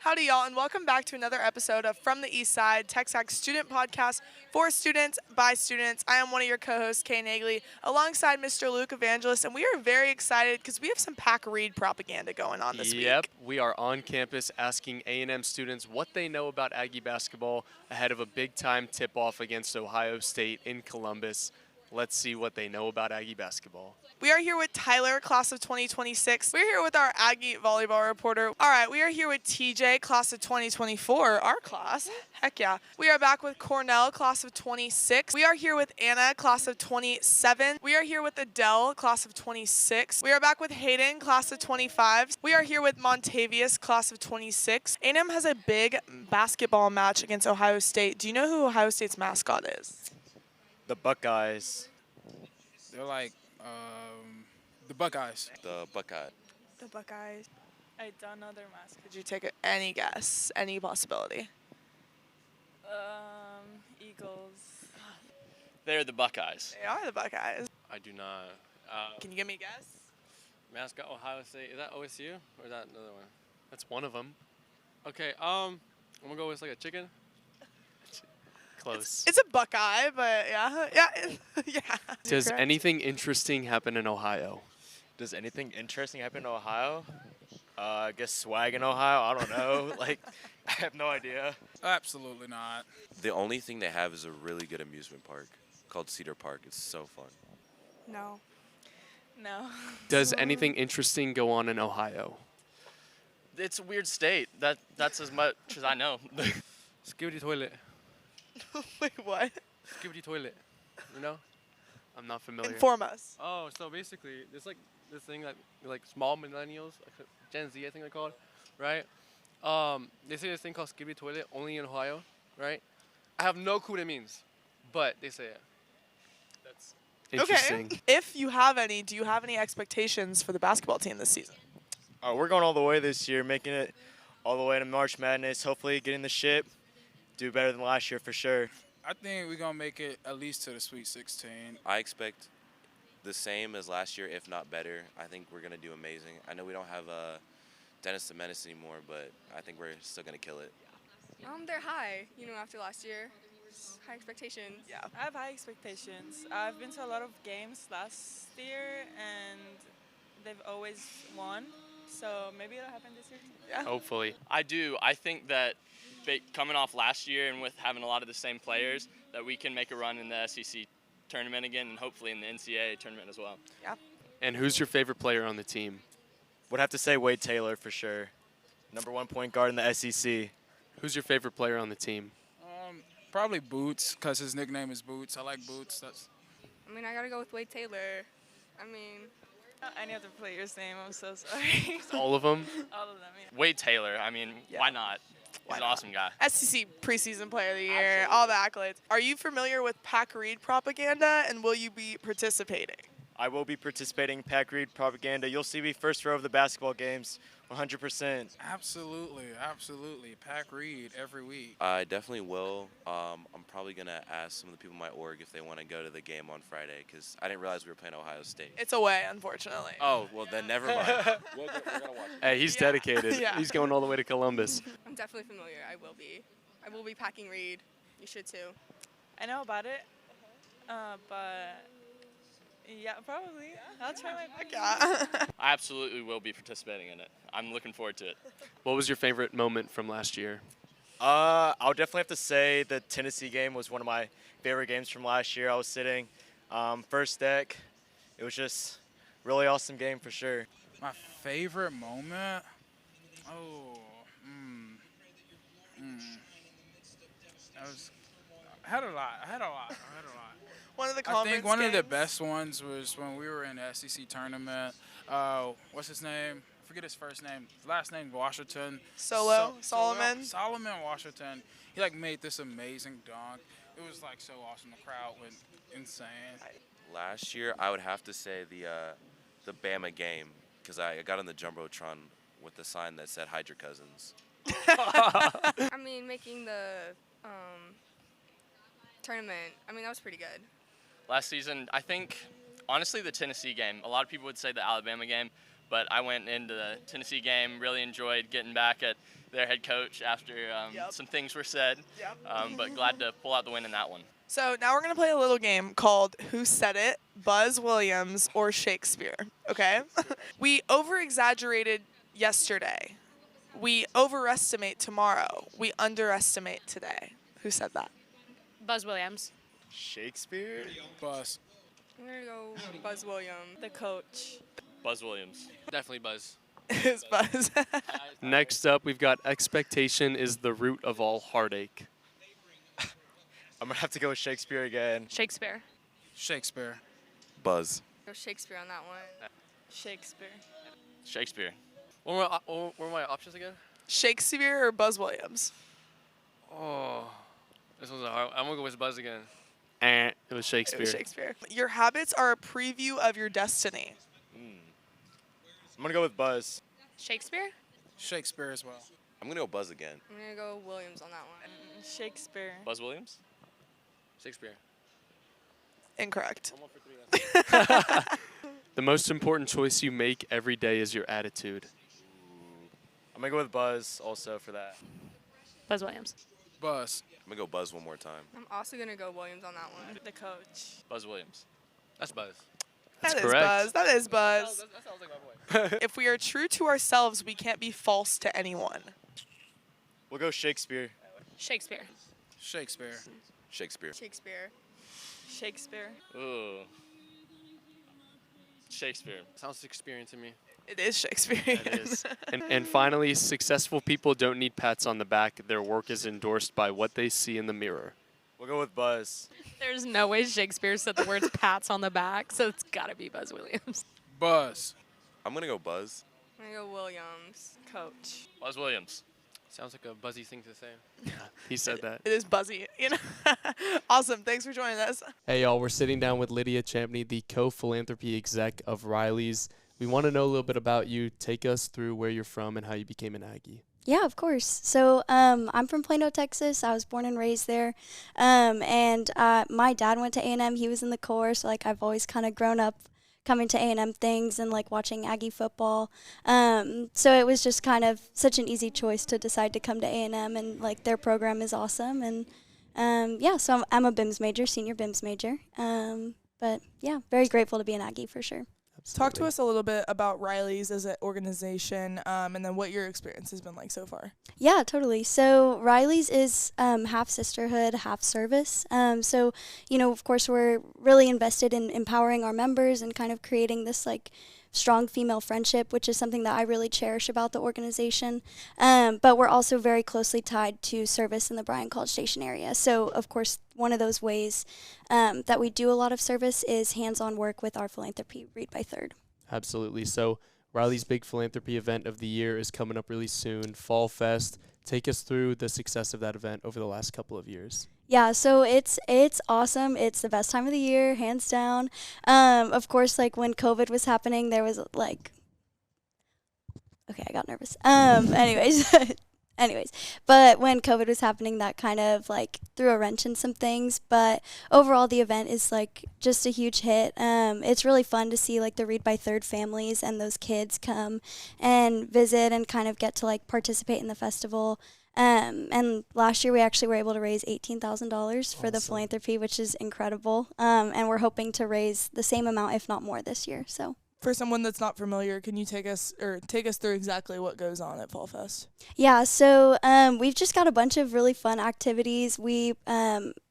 Howdy, y'all, and welcome back to another episode of From the East Side, TexAgs student podcast for students, by students. I am one of your co-hosts, Kay Nagley, alongside Mr. Luke Evangelist, and we are very excited because we have some Pack Reed propaganda going on this week. Yep, we are on campus asking A&M students what they know about Aggie basketball ahead of a big-time tip-off against Ohio State in Columbus. Let's see what they know about Aggie basketball. We are here with Tyler, class of 2026. We're here with our Aggie volleyball reporter. All right, we are here with TJ, class of 2024, our class. Heck yeah. We are back with Cornell, class of 26. We are here with Anna, class of 27. We are here with Adele, class of 26. We are back with Hayden, class of 25. We are here with Montavious, class of 26. A&M has a big basketball match against Ohio State. Do you know who Ohio State's mascot is? The Buckeyes. They're like the Buckeyes. The Buckeye. The Buckeyes. I don't know their mascot. Could you take any guess, any possibility? Eagles. They're the Buckeyes. They are the Buckeyes. I do not. Can you give me a guess? Mascot Ohio State, is that OSU or is that another one? That's one of them. Okay, I'm gonna go with like a chicken. Close. It's a Buckeye, but yeah. Yeah. Does Correct. anything interesting happen in Ohio? Does anything interesting happen in Ohio? I guess swag in Ohio. I don't know. I have no idea. Absolutely not. The only thing they have is a really good amusement park called Cedar Park. It's so fun. No. No. Does anything interesting go on in Ohio? It's a weird state. That's as much as I know. Skibidi toilet. Wait, what? Skibidi toilet. You know? I'm not familiar. Inform us. Oh, so basically, there's like this thing that like small millennials, like Gen Z, I think they're called, right? They say this thing called skibidi toilet only in Ohio, right? I have no clue what it means, but they say it. That's interesting. Okay. If you have any, do you have any expectations for the basketball team this season? We're going all the way this year, making it all the way to March Madness. Hopefully, getting the ship, do better than last year for sure. I think we're going to make it at least to the Sweet 16. I expect the same as last year, if not better. I think we're going to do amazing. I know we don't have Dennis the Menace anymore, but I think we're still going to kill it. They're high, after last year. High expectations. Yeah. I have high expectations. I've been to a lot of games last year, and they've always won. So maybe it'll happen this year too. Yeah. Hopefully. I do. I think that coming off last year and with having a lot of the same players, that we can make a run in the SEC tournament again and hopefully in the NCAA tournament as well. Yeah. And who's your favorite player on the team? Would have to say Wade Taylor for sure. #1 point guard in the SEC. Who's your favorite player on the team? Probably Boots, because his nickname is Boots. I like Boots. I got to go with Wade Taylor. Not any other player's name. I'm so sorry. All of them? All of them, yeah. Wade Taylor, Yeah. why not? Why He's an not? awesome guy. SEC preseason player of the year, all the accolades. Are you familiar with Pack Reed propaganda, and will you be participating? I will be participating in Pack Reed propaganda. You'll see me first row of the basketball games, 100%. Absolutely. Pack Reed every week. I definitely will. I'm probably going to ask some of the people in my org if they want to go to the game on Friday, because I didn't realize we were playing Ohio State. It's away, unfortunately. Oh, well, then never mind. We're going to watch it. Hey, he's Yeah. dedicated. Yeah. He's going all the way to Columbus. I'm definitely familiar. I will be. I will be packing Reed. You should too. I know about it, but yeah, probably. I'll try my best. Yeah. I absolutely will be participating in it. I'm looking forward to it. What was your favorite moment from last year? I'll definitely have to say the Tennessee game was one of my favorite games from last year. I was sitting first deck. It was just really awesome game for sure. My favorite moment? I had a lot. One of the I conference think one of the games. best ones was when we were in the SEC tournament. What's his name? I forget his first name. His last name, Washington. Solomon. Solomon Washington. He made this amazing dunk. It was so awesome. The crowd went insane. Last year, I would have to say the Bama game, because I got on the Jumbotron with the sign that said, "Hide your cousins." Making the tournament, that was pretty good. Last season, I think, honestly, the Tennessee game. A lot of people would say the Alabama game, but I went into the Tennessee game, really enjoyed getting back at their head coach after some things were said. But glad to pull out the win in that one. So now we're going to play a little game called Who Said It, Buzz Williams or Shakespeare, okay? We over-exaggerated yesterday. We overestimate tomorrow. We underestimate today. Who said that? Buzz Williams. Shakespeare? Buzz. I'm gonna go Buzz Williams. The coach. Buzz Williams. Definitely Buzz. It's Buzz. Next up, we've got expectation is the root of all heartache. I'm going to have to go with Shakespeare again. Shakespeare. Shakespeare. Buzz. Go Shakespeare on that one. Shakespeare. Shakespeare. What were my options again? Shakespeare or Buzz Williams? Oh, this one's hard. I'm going to go with Buzz again. It was It Shakespeare. was Shakespeare. Your habits are a preview of your destiny. I'm going to go with Buzz. Shakespeare. Shakespeare as well. I'm going to go Buzz again. I'm gonna go Williams on that one. Shakespeare. Buzz Williams. Shakespeare. Incorrect. The most important choice you make every day is your attitude. I'm going to go with Buzz also for that. Buzz Williams. Buzz. I'm going to go Buzz one more time. I'm also gonna go Williams on that one. The coach. Buzz Williams. That's Buzz. That is correct. Buzz. That is Buzz. That sounds like my boy. If we are true to ourselves, we can't be false to anyone. We'll go Shakespeare. Shakespeare. Shakespeare. Shakespeare. Shakespeare. Shakespeare. Ooh. Shakespeare. Sounds Shakespearean to me. It is Shakespeare. It is. And finally, successful people don't need pats on the back. Their work is endorsed by what they see in the mirror. We'll go with Buzz. There's no way Shakespeare said the words pats on the back, so it's got to be Buzz Williams. Buzz. I'm going to go Buzz. I'm gonna go Williams. Coach. Buzz Williams. Sounds like a buzzy thing to say. He said that. It is Buzzy. Awesome. Thanks for joining us. Hey, y'all, we're sitting down with Lydia Champney, the co-philanthropy exec of Ryllies. We want to know a little bit about you. Take us through where you're from and how you became an Aggie. Yeah, of course. So I'm from Plano, Texas. I was born and raised there. And my dad went to A&M. He was in the Corps, so like I've always kind of grown up coming to A&M things and like watching Aggie football. So it was just kind of such an easy choice to decide to come to A&M, and like their program is awesome. And yeah, so I'm a BIMS major, senior BIMS major. But yeah, very grateful to be an Aggie for sure. Talk to us a little bit about Ryllies as an organization, and then what your experience has been like so far. Yeah, totally. So Ryllies is half sisterhood, half service. So, you know, of course, we're really invested in empowering our members and kind of creating this like strong female friendship, which is something that I really cherish about the organization. But we're also very closely tied to service in the Bryan College Station area. So, of course, one of those ways that we do a lot of service is hands-on work with our philanthropy Read by Third. Absolutely. So Ryllies' big philanthropy event of the year is coming up really soon, Fall Fest. Take us through the success of that event over the last couple of years. Yeah, so it's awesome. It's the best time of the year, hands down. Of course, like when COVID was happening, there was like, okay, I got nervous. Anyways, but when COVID was happening, that kind of like threw a wrench in some things. But overall, the event is like just a huge hit. It's really fun to see like the Read by Third families and those kids come and visit and kind of get to like participate in the festival. And last year we actually were able to raise $18,000 for the philanthropy, which is incredible. And we're hoping to raise the same amount, if not more, this year. So. For someone that's not familiar, can you take us through exactly what goes on at Fall Fest? Yeah, so we've just got a bunch of really fun activities. We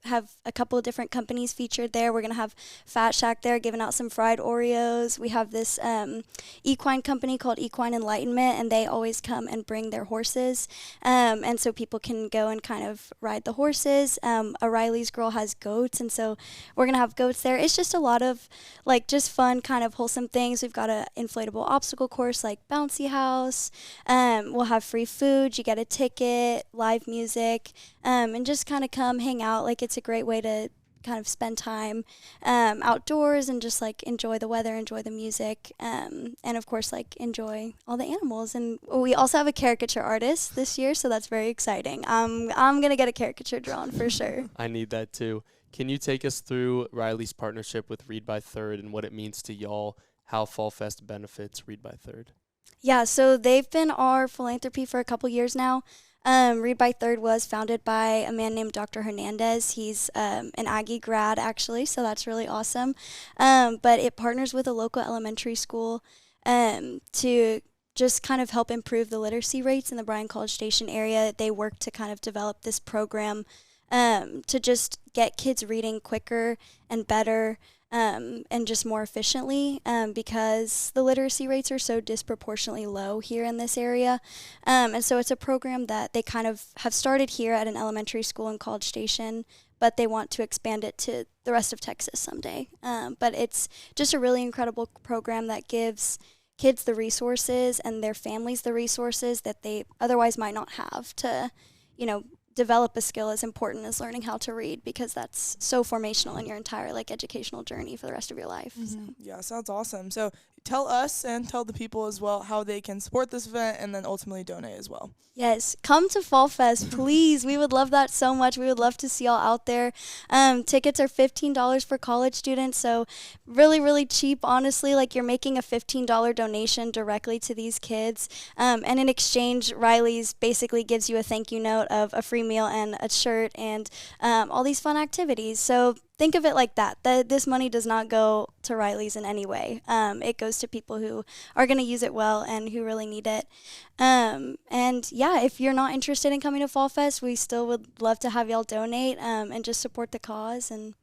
have a couple of different companies featured there. We're going to have Fat Shack there giving out some fried Oreos. We have this equine company called Equine Enlightenment, and they always come and bring their horses. And so people can go and kind of ride the horses. A Ryllies girl has goats, and so we're going to have goats there. It's just a lot of like just fun kind of wholesome things. We've got an inflatable obstacle course like Bouncy House. We'll have free food. You get a ticket, live music, and just kind of come hang out. Like it's a great way to kind of spend time outdoors and just like enjoy the weather, enjoy the music, and of course like enjoy all the animals. And we also have a caricature artist this year, so that's very exciting. I'm gonna get a caricature drawn for sure. I need that too. Can you take us through Ryllies' partnership with Read by Third and what it means to y'all, how Fall Fest benefits Read by Third? Yeah, so they've been our philanthropy for a couple years now. Read by Third was founded by a man named Dr. Hernandez. He's an Aggie grad, actually, so that's really awesome. But it partners with a local elementary school to just kind of help improve the literacy rates in the Bryan College Station area. They work to kind of develop this program to just get kids reading quicker and better and just more efficiently because the literacy rates are so disproportionately low here in this area. And so it's a program that they kind of have started here at an elementary school in College Station, but they want to expand it to the rest of Texas someday. But it's just a really incredible program that gives kids the resources and their families the resources that they otherwise might not have to, develop a skill as important as learning how to read, because that's so formational in your entire educational journey for the rest of your life. So. Yeah, sounds awesome. So tell us and tell the people as well how they can support this event and then ultimately donate as well. Yes, come to Fall Fest, please. We would love that so much. We would love to see y'all out there. Tickets are $15 for college students, so really, really cheap, honestly. You're making a $15 donation directly to these kids. And in exchange, Ryllies basically gives you a thank you note of a free meal and a shirt and all these fun activities. So think of it like that. This money does not go to Ryllies in any way. It goes to people who are going to use it well and who really need it. And yeah, if you're not interested in coming to Fall Fest, we still would love to have y'all donate and just support the cause. And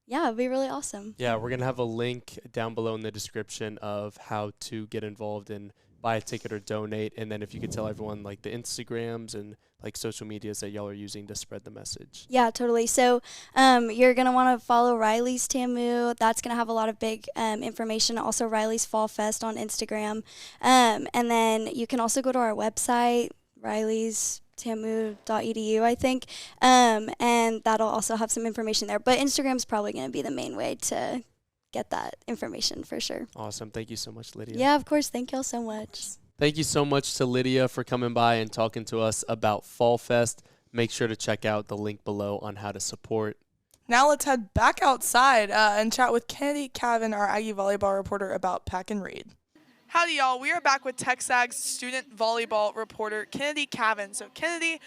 yeah, it'd be really awesome. Yeah, we're going to have a link down below in the description of how to get involved and buy a ticket or donate. And then if you could tell everyone the Instagrams and social medias that y'all are using to spread the message. Yeah, totally. So you're going to want to follow Ryllies TAMU. That's going to have a lot of big information. Also Ryllies Fall Fest on Instagram. And then you can also go to our website, rylliestamu.edu, I think. And that'll also have some information there. But Instagram's probably going to be the main way to get that information for sure. Awesome. Thank you so much, Lydia. Yeah, of course. Thank y'all so much. Thank you so much to Lydia for coming by and talking to us about Fall Fest. Make sure to check out the link below on how to support. Now let's head back outside and chat with Kennedy Cavin, our Aggie volleyball reporter, about Pack and Read. Howdy, y'all. We are back with TexAgs student volleyball reporter Kennedy Cavin. So, Kennedy,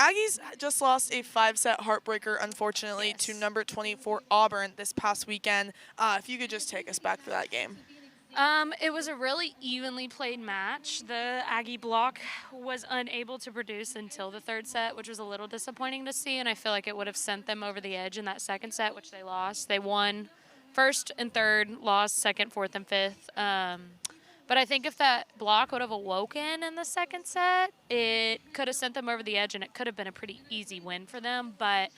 Aggies just lost a 5-set heartbreaker, unfortunately, to number 24 Auburn this past weekend. If you could just take us back for that game. It was a really evenly played match. The Aggie block was unable to produce until the third set, which was a little disappointing to see, and I feel like it would have sent them over the edge in that second set, which they lost. They won first and third, lost second, fourth, and fifth. But I think if that block would have awoken in the second set, it could have sent them over the edge, and it could have been a pretty easy win for them. But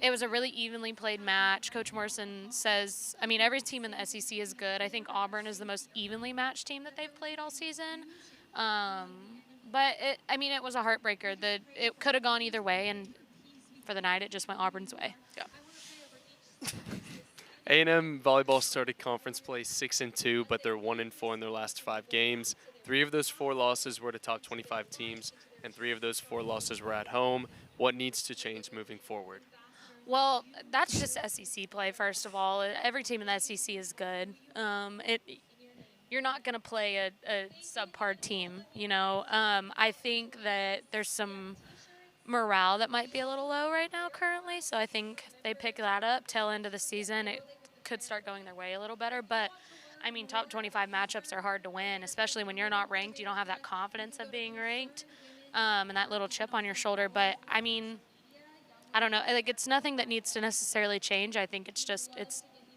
it was a really evenly played match. Coach Morrison says, every team in the SEC is good. I think Auburn is the most evenly matched team that they've played all season. But it was a heartbreaker. It could have gone either way, and for the night, it just went Auburn's way. Yeah. A&M volleyball started conference play 6-2, but they're 1-4 in their last 5 games. 3 of those 4 losses were to top 25 teams, and 3 of those 4 losses were at home. What needs to change moving forward? Well, that's just SEC play, first of all. Every team in the SEC is good. You're not going to play a subpar team, I think that there's some morale that might be a little low right now currently, so I think they pick that up tail end of the season. It could start going their way a little better, but top 25 matchups are hard to win, especially when you're not ranked. You don't have that confidence of being ranked and that little chip on your shoulder. But I don't know, it's nothing that needs to necessarily change. I think it's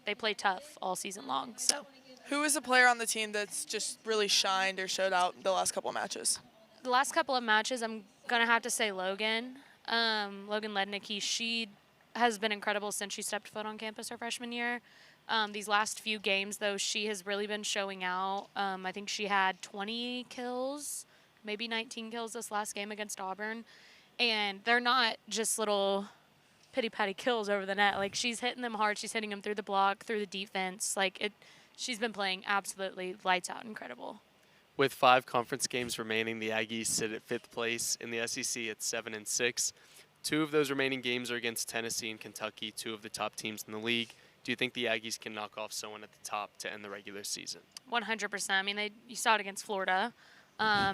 they play tough all season long. So who is a player on the team that's just really shined or showed out the last couple of matches? The last couple of matches, I'm going to have to say Logan. Logan Lednicki, she has been incredible since she stepped foot on campus her freshman year. These last few games, though, she has really been showing out. I think she had 20 kills, maybe 19 kills this last game against Auburn. And they're not just little pity-patty kills over the net. She's hitting them hard. She's hitting them through the block, through the defense. She's been playing absolutely lights out, incredible. With 5 conference games remaining, the Aggies sit at 5th place in the SEC at 7-6. 2 of those remaining games are against Tennessee and Kentucky, 2 of the top teams in the league. Do you think the Aggies can knock off someone at the top to end the regular season? 100%. You saw it against Florida.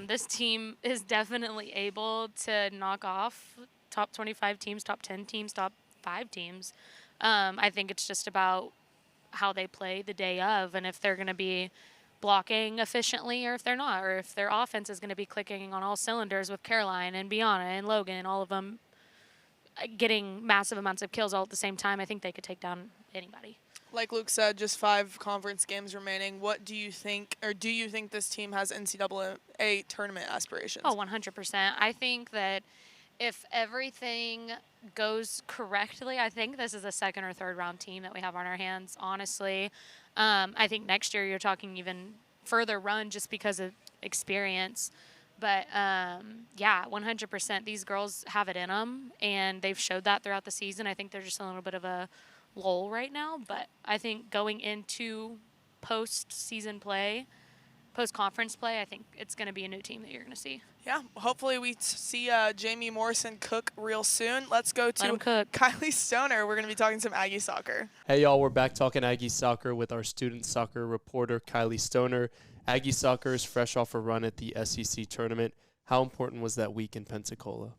This team is definitely able to knock off top 25 teams, top 10 teams, top 5 teams. I think it's just about how they play the day of and if they're going to be blocking efficiently or if they're not, or if their offense is going to be clicking on all cylinders with Caroline and Biana and Logan, all of them getting massive amounts of kills all at the same time. I think they could take down anybody. Like Luke said, just 5 conference games remaining. What do you think, or do you think this team has NCAA tournament aspirations? Oh, 100%. I think that if everything goes correctly, I think this is a second or third round team that we have on our hands, honestly. I think next year you're talking even further run just because of experience. But, yeah, 100%. These girls have it in them, and they've showed that throughout the season. I think they're just a little bit of a lull right now. But I think going into post-season play, post-conference play, I think it's going to be a new team that you're going to see. Yeah, hopefully we see Jamie Morrison cook real soon. Let's go to Kylie Stoner. We're going to be talking some Aggie soccer. Hey, y'all, we're back talking Aggie soccer with our student soccer reporter, Kylie Stoner. Aggie soccer is fresh off a run at the SEC tournament. How important was that week in Pensacola?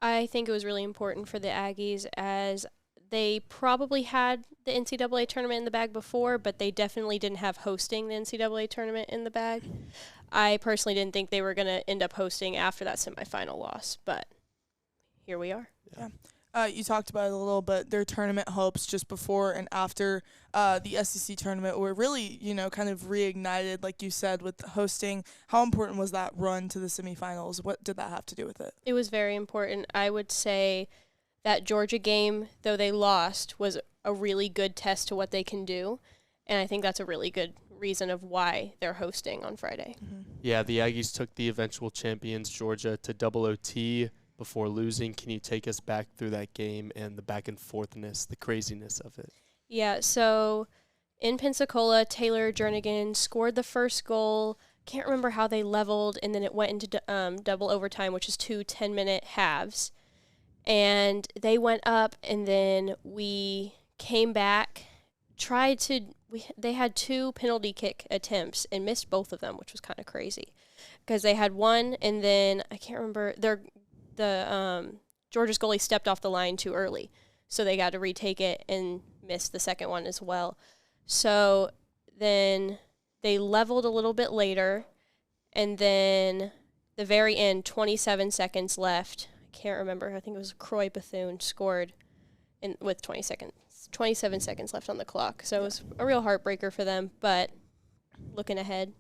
I think it was really important for the Aggies as they probably had the NCAA tournament in the bag before, but they definitely didn't have hosting the NCAA tournament in the bag. I personally didn't think they were going to end up hosting after that semifinal loss, but here we are. Yeah. You talked about it a little bit. Their tournament hopes just before and after the SEC tournament were really, kind of reignited, like you said, with hosting. How important was that run to the semifinals? What did that have to do with it? It was very important. I would say that Georgia game, though they lost, was a really good test to what they can do, and I think that's a really good reason of why they're hosting on Friday. Mm-hmm. Yeah, the Aggies took the eventual champions, Georgia, to double OT before losing. Can you take us back through that game and the back and forthness, the craziness of it? Yeah, so in Pensacola, Taylor Jernigan scored the first goal. Can't remember how they leveled, and then it went into double overtime, which is 2 10-minute halves. And they went up, and then we came back, they had 2 penalty kick attempts and missed both of them, which was kind of crazy. Because they had one, and then, I can't remember, Georgia's goalie stepped off the line too early. So they got to retake it and missed the second one as well. So then they leveled a little bit later, and then the very end, 27 seconds left. Can't remember. I think it was Croy Bethune scored with 27 seconds left on the clock. So it was a real heartbreaker for them, but looking ahead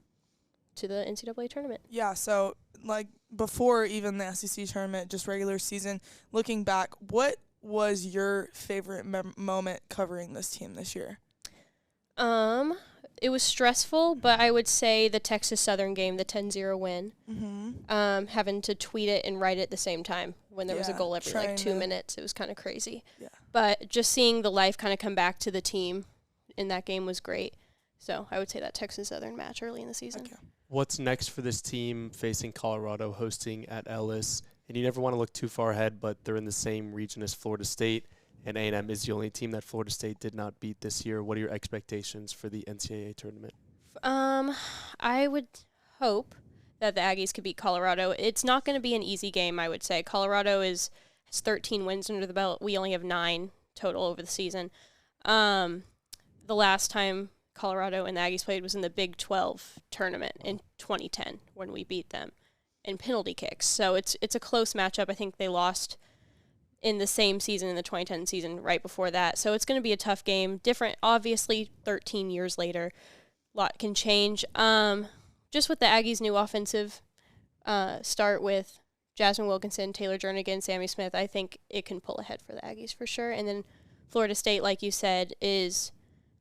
to the NCAA tournament. Yeah, so like before even the SEC tournament, just regular season, looking back, what was your favorite moment covering this team this year? It was stressful, but I would say the Texas Southern game, the 10-0 win, having to tweet it and write it at the same time when there was a goal every 2 minutes. It was kind of crazy. Yeah. But just seeing the life kind of come back to the team in that game was great. So I would say that Texas Southern match early in the season. Okay. What's next for this team facing Colorado, hosting at Ellis? And you never want to look too far ahead, but they're in the same region as Florida State. And A&M is the only team that Florida State did not beat this year. What are your expectations for the NCAA tournament? I would hope that the Aggies could beat Colorado. It's not going to be an easy game, I would say. Colorado has 13 wins under the belt. We only have 9 total over the season. The last time Colorado and the Aggies played was in the Big 12 tournament in 2010 when we beat them in penalty kicks. So it's a close matchup. I think they lost in the same season, in the 2010 season, right before that. So it's going to be a tough game. Different, obviously, 13 years later. A lot can change. Just with the Aggies' new offensive start with Jasmine Wilkinson, Taylor Jernigan, Sammy Smith, I think it can pull ahead for the Aggies for sure. And then Florida State, like you said, is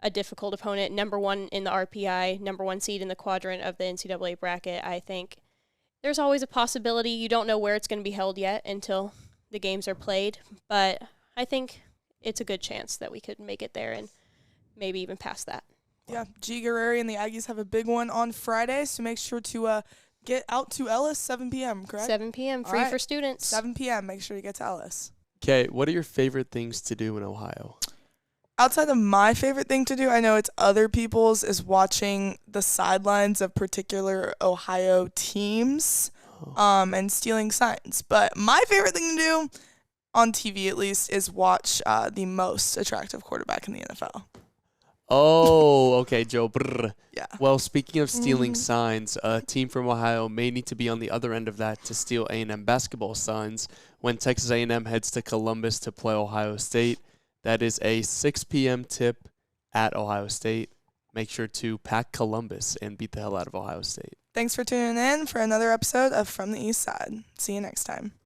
a difficult opponent. Number 1 in the RPI, number 1 seed in the quadrant of the NCAA bracket. I think there's always a possibility. You don't know where it's going to be held yet until the games are played, but I think it's a good chance that we could make it there and maybe even past that. Yeah, G. Guerreri and the Aggies have a big one on Friday, so make sure to get out to Ellis, 7 p.m., correct? 7 p.m., free for students. 7 p.m., make sure you get to Ellis. Okay, what are your favorite things to do in Ohio? Outside of my favorite thing to do, I know it's other people's, is watching the sidelines of particular Ohio teams and stealing signs. But my favorite thing to do, on TV at least, is watch the most attractive quarterback in the NFL. Oh, okay, Joe. Brr. Yeah. Well, speaking of stealing signs, a team from Ohio may need to be on the other end of that to steal A&M basketball signs when Texas A&M heads to Columbus to play Ohio State. That is a 6 p.m. tip at Ohio State. Make sure to pack Columbus and beat the hell out of Ohio State. Thanks for tuning in for another episode of From the East Side. See you next time.